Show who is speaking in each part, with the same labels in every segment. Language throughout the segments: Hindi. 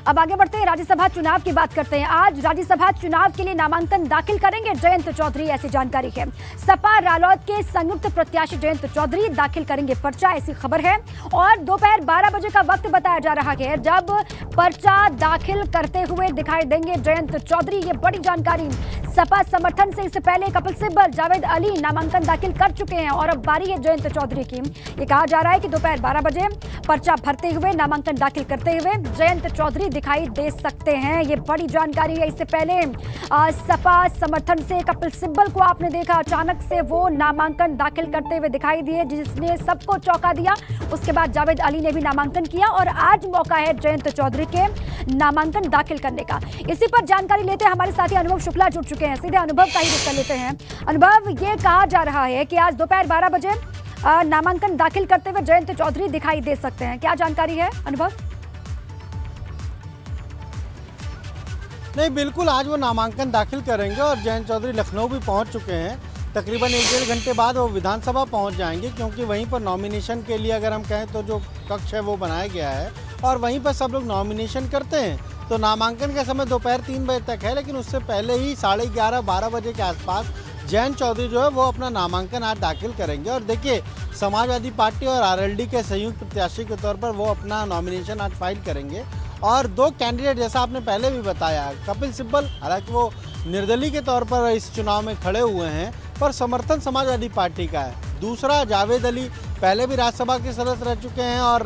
Speaker 1: अब आगे बढ़ते हैं, राज्यसभा चुनाव की बात करते हैं। आज राज्यसभा चुनाव के लिए नामांकन दाखिल करेंगे जयंत चौधरी, ऐसी जानकारी है। सपा रालोद के संयुक्त प्रत्याशी जयंत चौधरी दाखिल करेंगे पर्चा, ऐसी खबर है। और दोपहर 12 बजे का वक्त बताया जा रहा है जब पर्चा दाखिल करते हुए दिखाई देंगे जयंत चौधरी। ये बड़ी जानकारी। सपा समर्थन से इससे पहले कपिल सिब्बल, जावेद अली नामांकन दाखिल कर चुके हैं और अब बारी है जयंत चौधरी की। ये कहा जा रहा है कि दोपहर 12 बजे पर्चा भरते हुए, नामांकन दाखिल करते हुए जयंत चौधरी दिखाई दे सकते हैं। ये बड़ी जानकारी है। इससे पहले सपा समर्थन से कपिल सिब्बल को आपने देखा, अचानक से वो नामांकन दाखिल करते हुए दिखाई दिए, जिसने सबको चौंका दिया। उसके बाद जावेद अली ने भी नामांकन किया और आज मौका है जयंत चौधरी के नामांकन दाखिल करने का। इसी पर जानकारी लेते हैं हमारे साथी अनुभव शुक्ला जुड़ चुके हैं। सीधे अनुभव का ही रुख कर लेते हैं। अनुभव, ये कहा जा रहा है कि आज दोपहर 12 बजे नामांकन दाखिल करते हुए जयंत चौधरी दिखाई दे सकते हैं, क्या जानकारी है अनुभव?
Speaker 2: नहीं, बिल्कुल आज वो नामांकन दाखिल करेंगे और जयंत चौधरी लखनऊ भी पहुंच चुके हैं। तकरीबन 1-1.5 घंटे बाद वो विधानसभा पहुंच जाएंगे, क्योंकि वहीं पर नॉमिनेशन के लिए अगर हम कहें तो जो कक्ष है वो बनाया गया है और वहीं पर सब लोग नॉमिनेशन करते हैं। तो नामांकन का समय दोपहर 3 बजे तक है, लेकिन उससे पहले ही 11:30-12 बजे के आसपास जयंत चौधरी जो है वो अपना नामांकन आज दाखिल करेंगे। और देखिए, समाजवादी पार्टी और आरएलडी के संयुक्त प्रत्याशी के तौर पर वो अपना नॉमिनेशन आज फाइल करेंगे। और 2 कैंडिडेट, जैसा आपने पहले भी बताया, कपिल सिब्बल हालांकि वो निर्दलीय के तौर पर इस चुनाव में खड़े हुए हैं, पर समर्थन समाजवादी पार्टी का है। दूसरा जावेद अली पहले भी राज्यसभा के सदस्य रह चुके हैं और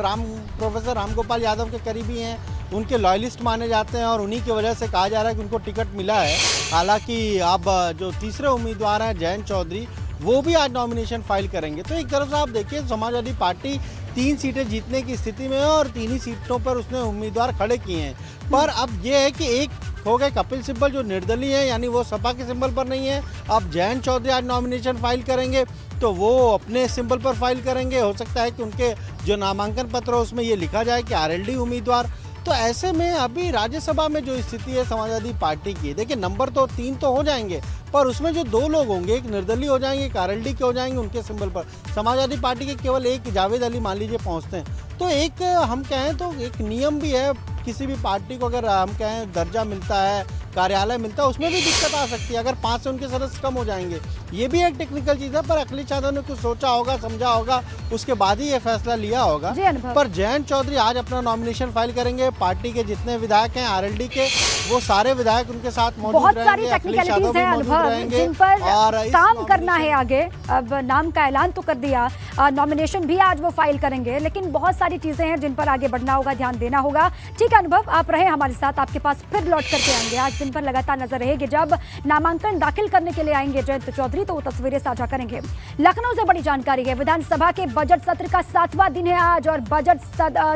Speaker 2: प्रोफेसर रामगोपाल यादव के करीबी हैं, उनके लॉयलिस्ट माने जाते हैं और उन्हीं की वजह से कहा जा रहा है कि उनको टिकट मिला है। हालांकि अब जो तीसरे उम्मीदवार हैं जयंत चौधरी, वो भी आज नॉमिनेशन फाइल करेंगे। तो एक तरफ से आप देखिए, समाजवादी पार्टी 3 सीटें जीतने की स्थिति में है और 3 ही सीटों पर उसने उम्मीदवार खड़े किए हैं। पर अब ये है कि एक हो गए कपिल सिब्बल जो निर्दलीय है, यानी वो सपा के सिंबल पर नहीं है। अब जयंत चौधरी आज नॉमिनेशन फाइल करेंगे तो वो अपने सिंबल पर फाइल करेंगे। हो सकता है कि उनके जो नामांकन पत्र है उसमें ये लिखा जाए कि आरएलडी उम्मीदवार। तो ऐसे में अभी राज्यसभा में जो स्थिति है समाजवादी पार्टी की, देखिए नंबर तो 3 तो हो जाएंगे, पर उसमें जो 2 लोग होंगे, एक निर्दलीय हो जाएंगे, एक आरएलडी के हो जाएंगे उनके सिंबल पर। समाजवादी पार्टी के केवल एक जावेद अली मान लीजिए पहुंचते हैं। तो एक हम कहें तो एक नियम भी है, किसी भी पार्टी को अगर हम कहें दर्जा मिलता है, कार्यालय मिलता है, उसमें भी दिक्कत आ सकती है अगर 5 से उनके सदस्य कम हो जाएंगे। ये भी एक टेक्निकल चीज़ है, पर अखिलेश यादव ने कुछ सोचा होगा, समझा होगा, उसके बाद ही ये फैसला लिया होगा। पर जयंत चौधरी आज अपना नॉमिनेशन फाइल करेंगे। पार्टी के जितने विधायक हैं आरएलडी के, वो सारे विधायक उनके साथ मौजूद
Speaker 1: बहुत
Speaker 2: रहेंगे।
Speaker 1: सारी टेक्निकलिटीज हैं अनुभव, जिन पर काम करना है आगे। अब नाम का ऐलान तो कर दिया, नॉमिनेशन भी आज वो फाइल करेंगे, लेकिन बहुत सारी चीजें हैं जिन पर आगे बढ़ना होगा, ध्यान देना होगा। ठीक है अनुभव, आप रहे हमारे साथ, आपके पास फिर लौट करके आएंगे। आज दिन पर लगातार नजर रहेगी, जब नामांकन दाखिल करने के लिए आएंगे जयंत चौधरी तो वो तस्वीरें साझा करेंगे। लखनऊ से बड़ी जानकारी है, विधानसभा के बजट सत्र का 7वां दिन है आज और बजट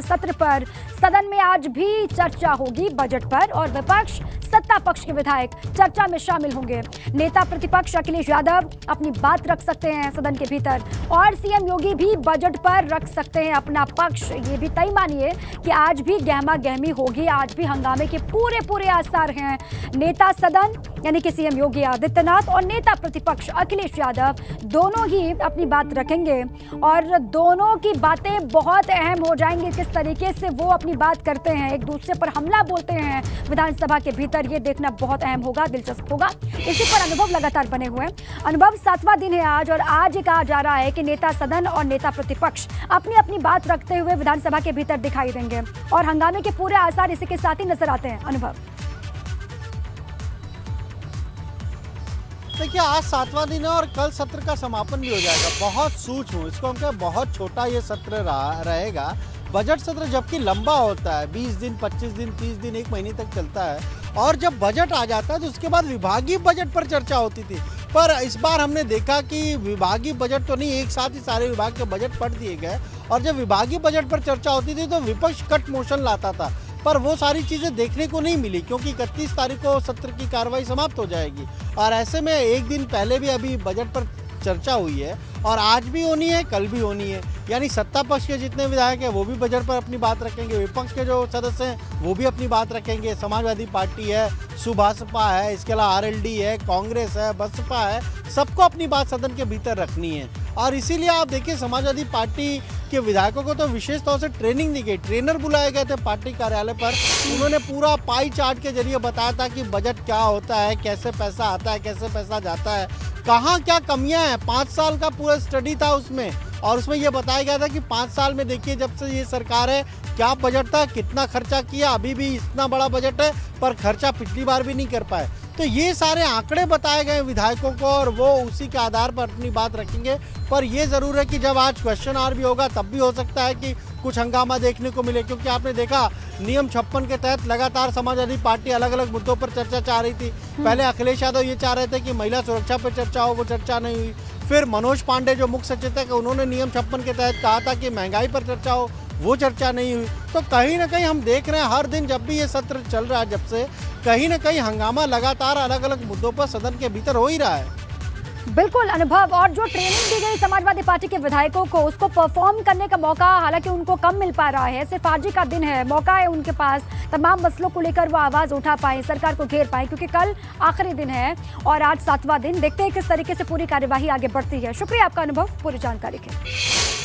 Speaker 1: सत्र पर सदन में आज भी चर्चा होगी बजट पर, और विपक्ष सत्ता पक्ष के विधायक चर्चा में शामिल होंगे। नेता प्रतिपक्ष अखिलेश यादव अपनी बात रख सकते हैं सदन के भीतर और सीएम योगी भी बजट पर रख सकते हैं अपना पक्ष। ये भी तय मानिए कि आज भी गहमा गहमी होगी, आज भी हंगामे के पूरे आसार हैं। नेता सदन यानी कि सीएम योगी आदित्यनाथ और नेता प्रतिपक्ष अखिलेश यादव दोनों ही अपनी बात रखेंगे और दोनों की बातें बहुत अहम हो जाएंगी। किस तरीके से वो अपनी बात करते हैं, एक दूसरे पर हमला बोलते हैं विधानसभा के भीतर, ये देखना बहुत अहम होगा, दिलचस्प होगा। इसी पर अनुभव लगातार बने हुए हैं। अनुभव, 7वां दिन है आज और आज ये कहा जा रहा है कि नेता सदन और नेता प्रतिपक्ष अपनी अपनी बात रखते हुए विधानसभा के भीतर दिखाई देंगे और हंगामे के पूरे आसार इसी के साथ ही नजर आते हैं। अनुभव,
Speaker 2: देखिए आज 7वां दिन है और कल सत्र का समापन भी हो जाएगा। बहुत सूक्ष्म, इसको हम कहें बहुत छोटा ये सत्र रहेगा। बजट सत्र जबकि लंबा होता है, 20 दिन, 25 दिन, 30 दिन, 1 महीने तक चलता है, और जब बजट आ जाता है तो उसके बाद विभागीय बजट पर चर्चा होती थी। पर इस बार हमने देखा कि विभागीय बजट तो नहीं, एक साथ ही सारे विभाग के बजट पढ़ दिए गए, और जब विभागीय बजट पर चर्चा होती थी तो विपक्ष कट मोशन लाता था, पर वो सारी चीज़ें देखने को नहीं मिली, क्योंकि 31 तारीख को सत्र की कार्रवाई समाप्त हो जाएगी। और ऐसे में एक दिन पहले भी अभी बजट पर चर्चा हुई है और आज भी होनी है, कल भी होनी है। यानी सत्ता पक्ष के जितने विधायक हैं वो भी बजट पर अपनी बात रखेंगे, विपक्ष के जो सदस्य हैं वो भी अपनी बात रखेंगे, समाजवादी पार्टी है, सुभाषपा है, इसके अलावा आरएलडी है, कांग्रेस है, बसपा है, सबको अपनी बात सदन के भीतर रखनी है। और इसीलिए आप देखिए समाजवादी पार्टी के विधायकों को तो विशेष तौर से ट्रेनिंग दी गई, ट्रेनर बुलाए गए थे पार्टी कार्यालय पर। उन्होंने पूरा पाई चार्ट के जरिए बताया था कि बजट क्या होता है, कैसे पैसा आता है, कैसे पैसा जाता है, कहाँ क्या कमियां हैं। 5 साल का पूरा स्टडी था उसमें, और उसमें यह बताया गया था कि 5 साल में देखिए जब से ये सरकार है क्या बजट था, कितना खर्चा किया, अभी भी इतना बड़ा बजट है पर खर्चा पिछली बार भी नहीं कर पाए। तो ये सारे आंकड़े बताए गए विधायकों को और वो उसी के आधार पर अपनी बात रखेंगे। पर ये ज़रूर है कि जब आज क्वेश्चन आवर भी होगा तब भी हो सकता है कि कुछ हंगामा देखने को मिले, क्योंकि आपने देखा नियम 56 के तहत लगातार समाजवादी पार्टी अलग अलग मुद्दों पर चर्चा चाह रही थी। पहले अखिलेश यादव ये चाह रहे थे कि महिला सुरक्षा पर चर्चा हो, वो चर्चा नहीं हुई। फिर मनोज पांडे जो मुख्य सचेतक है उन्होंने नियम 56 के तहत कहा था कि महंगाई पर चर्चा हो, वो चर्चा नहीं हुई। तो कहीं ना कहीं हम देख रहे हैं हर दिन जब भी ये सत्र चल रहा है, जब से कहीं ना कहीं हंगामा लगातार अलग अलग मुद्दों पर सदन के भीतर हो ही रहा है।
Speaker 1: बिल्कुल अनुभव, और जो ट्रेनिंग दी गई समाजवादी पार्टी के विधायकों को उसको परफॉर्म करने का मौका हालांकि उनको कम मिल पा रहा है। सिर्फ आज ही का दिन है, मौका है उनके पास तमाम मसलों को लेकर वो आवाज उठा पाए, सरकार को घेर पाए, क्योंकि कल आखिरी दिन है और आज 7वां दिन। देखते हैं किस तरीके से पूरी कार्यवाही आगे बढ़ती है। शुक्रिया आपका अनुभव पूरी जानकारी के।